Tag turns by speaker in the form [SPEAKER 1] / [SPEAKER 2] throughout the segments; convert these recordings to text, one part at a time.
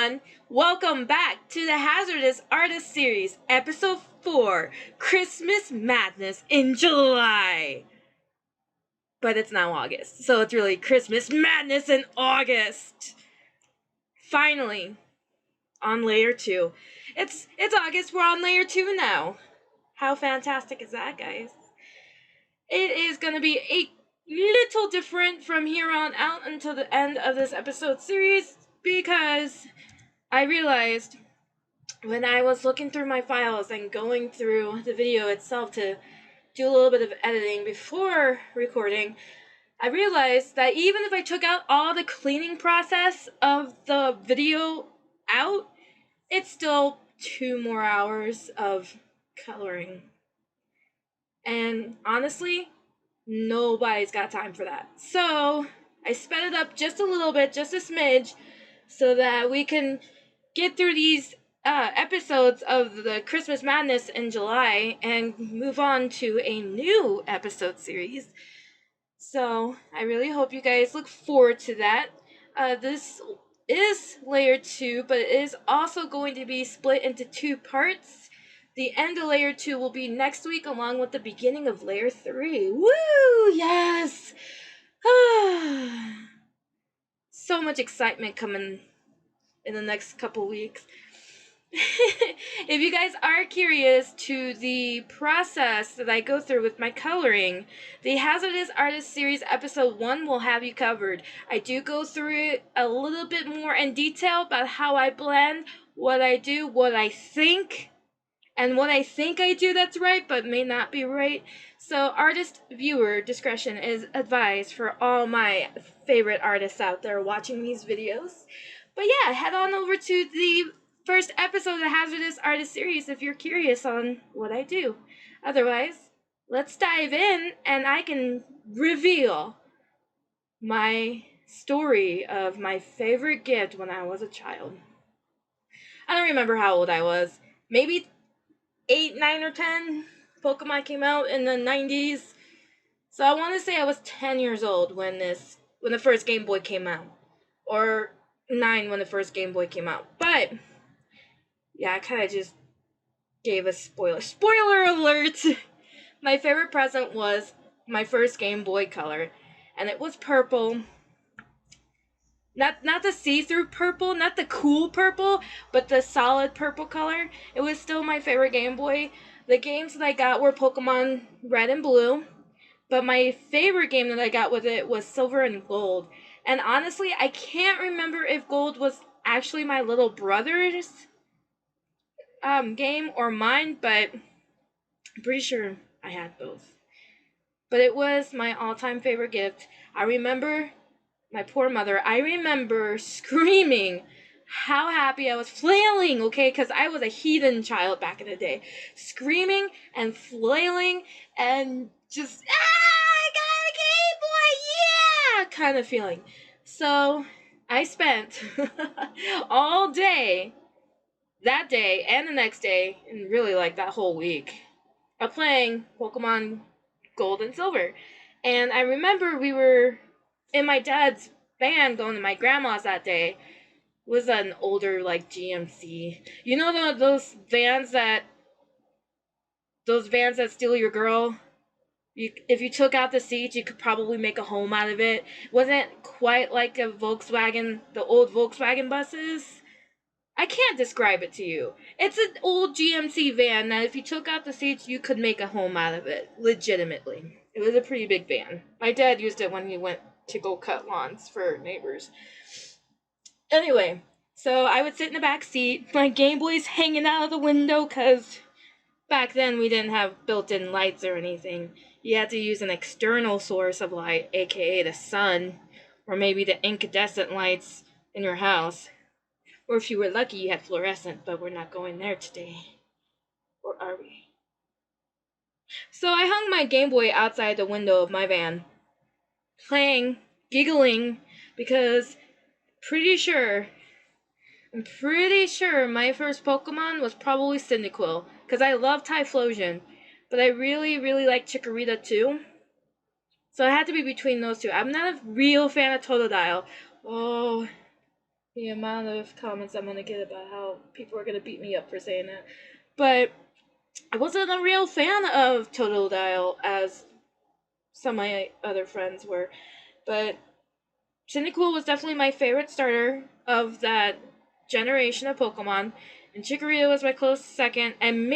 [SPEAKER 1] everyone! Welcome back to the Hazardous Artist Series, Episode 4, Christmas Madness in July. But it's now August, so it's really Christmas Madness in August. Finally, on Layer 2. It's August, we're on Layer 2 now. How fantastic is that, guys? It is going to be a little different from here on out until the end of this episode series, because I realized when I was looking through my files and going through the video itself to do a little bit of editing before recording, I realized that even if I took out all the cleaning process of the video out, it's still 2 more hours of coloring. And honestly, nobody's got time for that. So I sped it up just a little bit, just a smidge, so that we can get through these episodes of the Christmas Madness in July and move on to a new episode series. So I really hope you guys look forward to that. This is Layer 2, but it is also going to be split into 2 parts. The end of Layer 2 will be next week, along with the beginning of Layer 3. Woo! Yes! So much excitement coming in the next couple weeks. If you guys are curious to the process that I go through with my coloring, the Hazardous Artist Series Episode 1 will have you covered. I do go through it a little bit more in detail about how I blend, what I do, what I think, and what I think I do that's right but may not be right. So artist viewer discretion is advised for all my favorite artists out there watching these videos. But yeah, head on over to the first episode of the Hazardous Artist Series if you're curious on what I do. Otherwise, let's dive in and I can reveal my story of my favorite gift when I was a child. I don't remember how old I was. Maybe 8, 9, or 10. Pokemon came out in the 90s. So I want to say I was 10 years old when the first Game Boy came out. Or 9 when the first Game Boy came out. But yeah, I kind of just gave a spoiler. Spoiler alert! My favorite present was my first Game Boy Color. And it was purple. Not the see-through purple, not the cool purple, but the solid purple color. It was still my favorite Game Boy. The games that I got were Pokemon Red and Blue. But my favorite game that I got with it was Silver and Gold. And honestly, I can't remember if Gold was actually my little brother's game or mine, but I'm pretty sure I had both. But it was my all-time favorite gift. I remember my poor mother, I remember screaming how happy I was, flailing, okay, because I was a heathen child back in the day. Screaming and flailing and just, I got a Game Boy, yeah, kind of feeling. So I spent all day, that day and the next day, and really like that whole week, of playing Pokemon Gold and Silver. And I remember we were in my dad's van going to my grandma's that day. It was an older, like, GMC. You know those vans that steal your girl? If you took out the seats, you could probably make a home out of it. Wasn't quite like a Volkswagen, the old Volkswagen buses. I can't describe it to you. It's an old GMC van that if you took out the seats, you could make a home out of it. Legitimately. It was a pretty big van. My dad used it when he went to go cut lawns for neighbors. Anyway, so I would sit in the back seat, my Game Boy's hanging out of the window, because back then we didn't have built-in lights or anything. You had to use an external source of light, aka the sun, or maybe the incandescent lights in your house. Or if you were lucky, you had fluorescent, but we're not going there today. Or are we? So I hung my Game Boy outside the window of my van, playing, giggling, because I'm pretty sure my first Pokemon was probably Cyndaquil, because I love Typhlosion, but I really, really like Chikorita too. So it had to be between those two. I'm not a real fan of Totodile. Oh, the amount of comments I'm gonna get about how people are gonna beat me up for saying that. But I wasn't a real fan of Totodile as some of my other friends were. But Cyndaquil was definitely my favorite starter of that generation of Pokemon. And Chikorita was my close second, and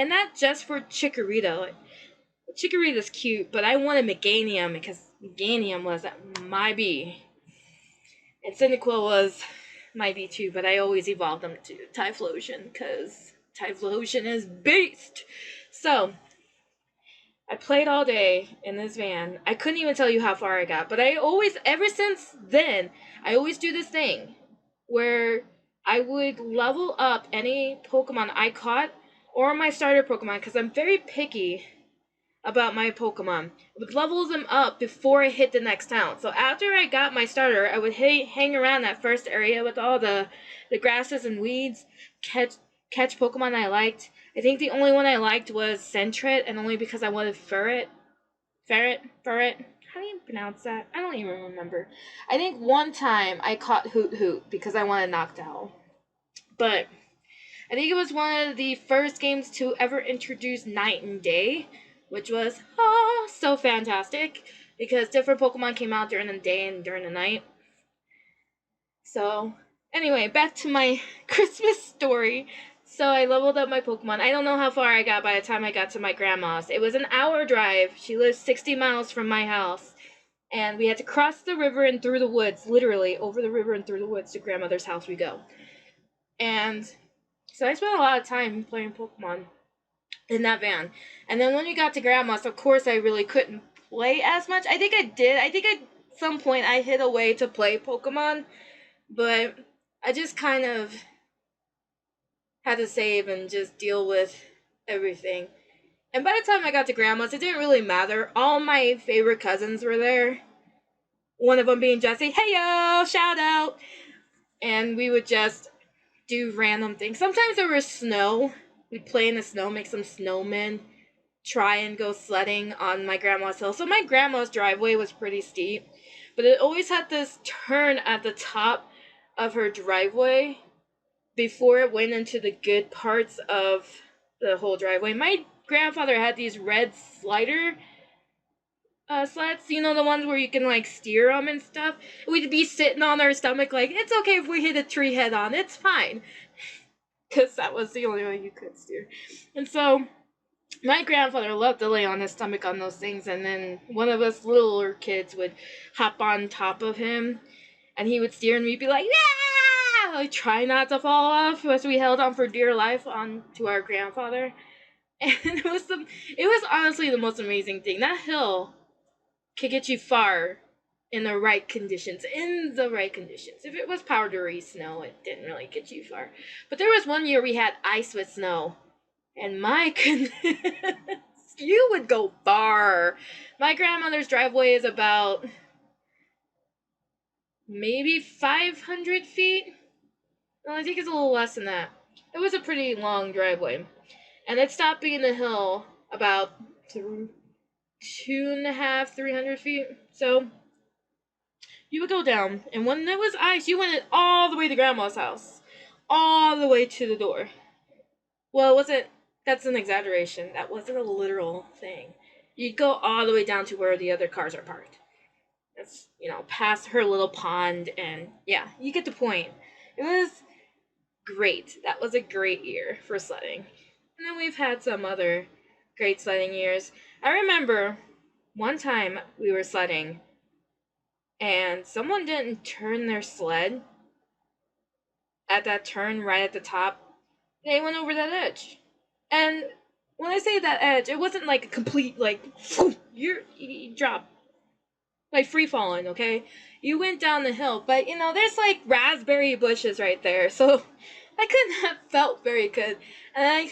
[SPEAKER 1] not just for Chikorita. Like, Chikorita's cute, but I wanted Meganium because Meganium was my B. And Cyndaquil was my B too, but I always evolved them to Typhlosion because Typhlosion is beast. So I played all day in this van. I couldn't even tell you how far I got, but ever since then, I always do this thing where I would level up any Pokemon I caught or my starter Pokemon because I'm very picky about my Pokemon. I would level them up before I hit the next town. So after I got my starter, I would hang around that first area with all the grasses and weeds, catch Pokemon I liked. I think the only one I liked was Sentret, and only because I wanted Ferret. How do you pronounce that? I don't even remember. I think one time I caught Hoot Hoot because I wanted Noctowl. But I think it was one of the first games to ever introduce Night and Day, which was so fantastic because different Pokemon came out during the day and during the night. So, anyway, back to my Christmas story. So I leveled up my Pokemon. I don't know how far I got by the time I got to my grandma's. It was an hour drive. She lives 60 miles from my house. And we had to cross the river and through the woods, literally over the river and through the woods to grandmother's house we go. And so I spent a lot of time playing Pokemon in that van. And then when we got to grandma's, of course I really couldn't play as much. I think I did. I think at some point I hid a way to play Pokemon, but I just kind of had to save and just deal with everything. And by the time I got to grandma's, it didn't really matter. All my favorite cousins were there. One of them being Jesse. Hey yo, shout out. And we would just do random things. Sometimes there was snow. We'd play in the snow, make some snowmen, try and go sledding on my grandma's hill. So my grandma's driveway was pretty steep, but it always had this turn at the top of her driveway before it went into the good parts of the whole driveway. My grandfather had these red slider sleds, you know, the ones where you can like steer them and stuff. We'd be sitting on our stomach like, it's okay if we hit a tree head on, it's fine. Because that was the only way you could steer. And so my grandfather loved to lay on his stomach on those things, and then one of us littler kids would hop on top of him, and he would steer, and we'd be like, yeah! Like, try not to fall off, as we held on for dear life on to our grandfather. And it was honestly the most amazing thing. That hill could get you far in the right conditions. If it was powdery snow, it didn't really get you far. But there was one year we had ice with snow, and my goodness, you would go far. My grandmother's driveway is about maybe 500 feet. Well, I think it's a little less than that. It was a pretty long driveway. And it stopped being a hill about 2.5, 300 feet. So you would go down, and when there was ice, you went all the way to grandma's house. All the way to the door. Well, it wasn't, that's an exaggeration. That wasn't a literal thing. You'd go all the way down to where the other cars are parked. That's, past her little pond, and yeah, you get the point. It was great. That was a great year for sledding. And then we've had some other great sledding years. I remember one time we were sledding, and someone didn't turn their sled at that turn right at the top. They went over that edge. And when I say that edge, it wasn't like a complete, you drop. Like free falling, okay? You went down the hill, but there's like raspberry bushes right there, so I couldn't have felt very good. And I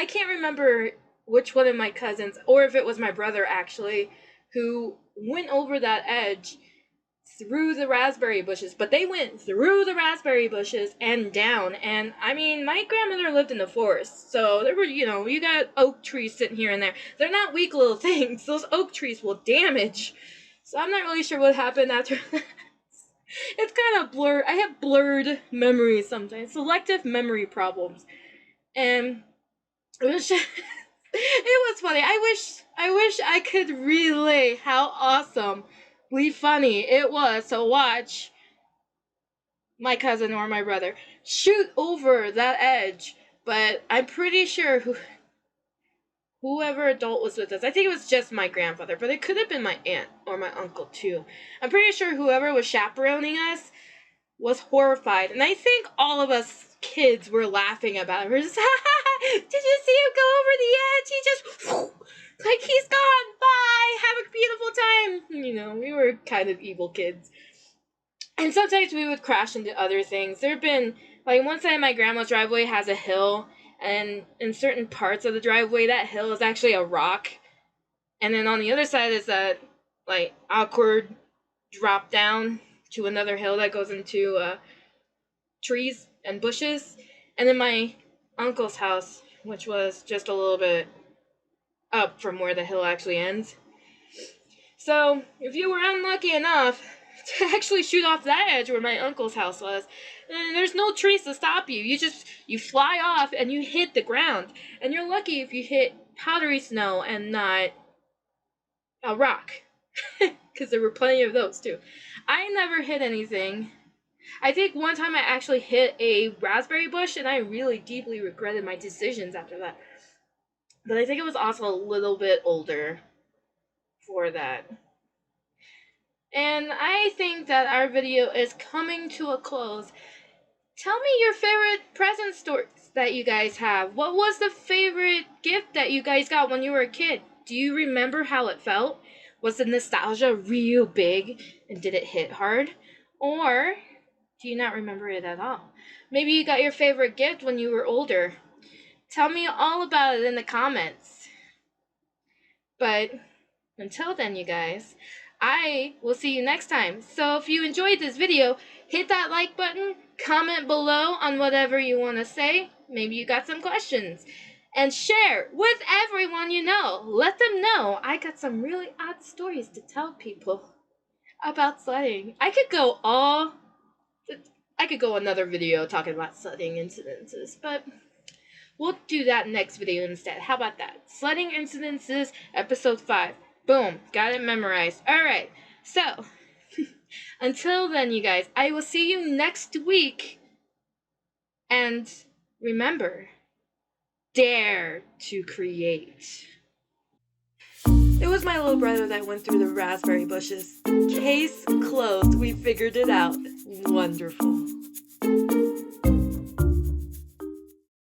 [SPEAKER 1] can't remember which one of my cousins, or if it was my brother actually, who went over that edge through the raspberry bushes, but they went through the raspberry bushes and down. And I mean, my grandmother lived in the forest, so there were, you got oak trees sitting here and there. They're not weak little things. Those oak trees will damage. So I'm not really sure what happened after that. It's kind of blurred. I have blurred memories sometimes, selective memory problems, and it was just, it was funny. I wish I could relay how awesomely funny it was to watch my cousin or my brother shoot over that edge. But I'm pretty sure whoever adult was with us, I think it was just my grandfather, but it could have been my aunt or my uncle too. I'm pretty sure whoever was chaperoning us was horrified, and I think all of us kids were laughing about it. We're just, did you see him go over the edge? He just, like, he's gone. Bye. Have a beautiful time. You know, we were kind of evil kids. And sometimes we would crash into other things. There have been, like, one side of my grandma's driveway has a hill, and in certain parts of the driveway, that hill is actually a rock. And then on the other side is a, like, awkward drop down to another hill that goes into trees and bushes. And then my uncle's house, which was just a little bit up from where the hill actually ends. So if you were unlucky enough to actually shoot off that edge where my uncle's house was, then there's no trees to stop you. You fly off and you hit the ground. And you're lucky if you hit powdery snow and not a rock. Because there were plenty of those too. I never hit anything. I think one time I actually hit a raspberry bush, and I really deeply regretted my decisions after that. But I think it was also a little bit older for that. And I think that our video is coming to a close. Tell me your favorite present stories that you guys have. What was the favorite gift that you guys got when you were a kid? Do you remember how it felt? Was the nostalgia real big, and did it hit hard? Or do you not remember it at all? Maybe you got your favorite gift when you were older. Tell me all about it in the comments. But until then, you guys, I will see you next time. So if you enjoyed this video, hit that like button, comment below on whatever you want to say. Maybe you got some questions. And share with everyone you know. Let them know I got some really odd stories to tell people about sledding. I could go another video talking about sledding incidences, but we'll do that next video instead. How about that? Sledding incidences, episode 5. Boom, got it memorized. Alright, so, until then, you guys, I will see you next week. And remember, dare to create. It was my little brother that went through the raspberry bushes. Case closed. We figured it out. Wonderful.